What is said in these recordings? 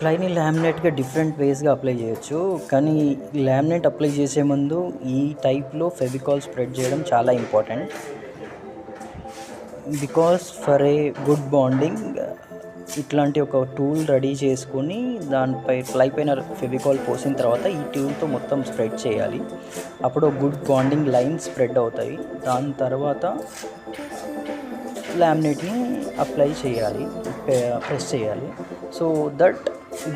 ప్లైని లామినేట్గా different వేస్గా apply చేయొచ్చు, కానీ laminate apply చేసే ముందు ఈ టైప్లో ఫెవికాల్ స్ప్రెడ్ చేయడం చాలా important. Because for a good bonding ఇట్లాంటి ఒక టూల్ రెడీ చేసుకొని దానిపై ప్లై పైన ఫెవికాల్ పోసిన తర్వాత ఈ టూల్తో మొత్తం స్ప్రెడ్ చేయాలి. అప్పుడు గుడ్ బాండింగ్ లైన్స్ స్ప్రెడ్ అవుతాయి. దాని తర్వాత లామినేట్ని అప్లై చేయాలి, ప్రెస్ చేయాలి. సో దట్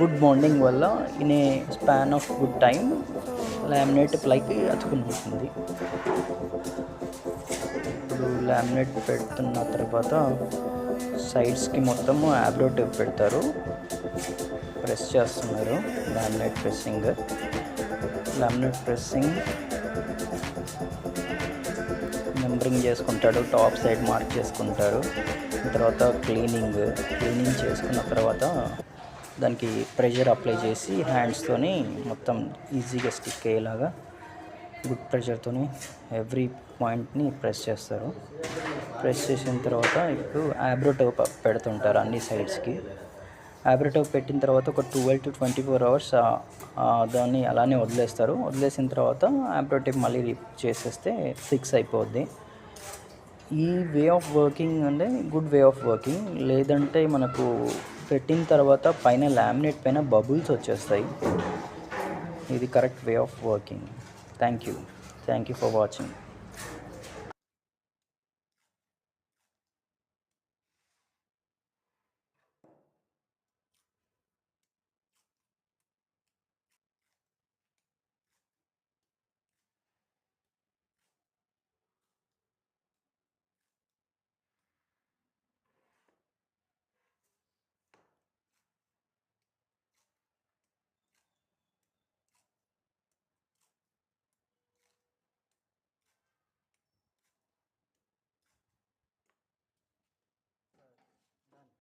గుడ్ బాండింగ్ వల్ల in a span of good time laminate ప్లైకి అతుకుని ఉంటుంది. ఇప్పుడు లామినేట్ పెడుతున్న తర్వాత సైడ్స్కి మొత్తము యాబ్రో టేప్ పెడతారు, ప్రెస్ చేస్తున్నారు. లామినేట్ ప్రెస్సింగ్ నెంబరింగ్ చేసుకుంటాడు, టాప్ సైడ్ మార్క్ చేసుకుంటారు. తర్వాత క్లీనింగ్ చేసుకున్న తర్వాత దానికి ప్రెషర్ అప్లై చేసి హ్యాండ్స్తోని మొత్తం ఈజీగా స్టిక్ అయ్యేలాగా గుడ్ ప్రెషర్తోని ఎవ్రీ పాయింట్ని ప్రెస్ చేస్తారు. ప్రెస్ చేసిన తర్వాత ఇప్పుడు యాబ్రో టేప్ పెడుతుంటారు అన్ని సైడ్స్కి. యాబ్రో టేప్ పెట్టిన తర్వాత ఒక 12 to 24 hours దాన్ని అలానే వదిలేస్తారు. వదిలేసిన తర్వాత యాబ్రో టేప్ మళ్ళీ చేసేస్తే ఫిక్స్ అయిపోద్ది. ఈ వే ఆఫ్ వర్కింగ్ అంటే గుడ్ వే ఆఫ్ వర్కింగ్. లేదంటే మనకు పెట్టిన తర్వాత పైన లామినేట్ పైన బబుల్స్ వచ్చేస్తాయి. ఇది correct way of working. Thank you for watching.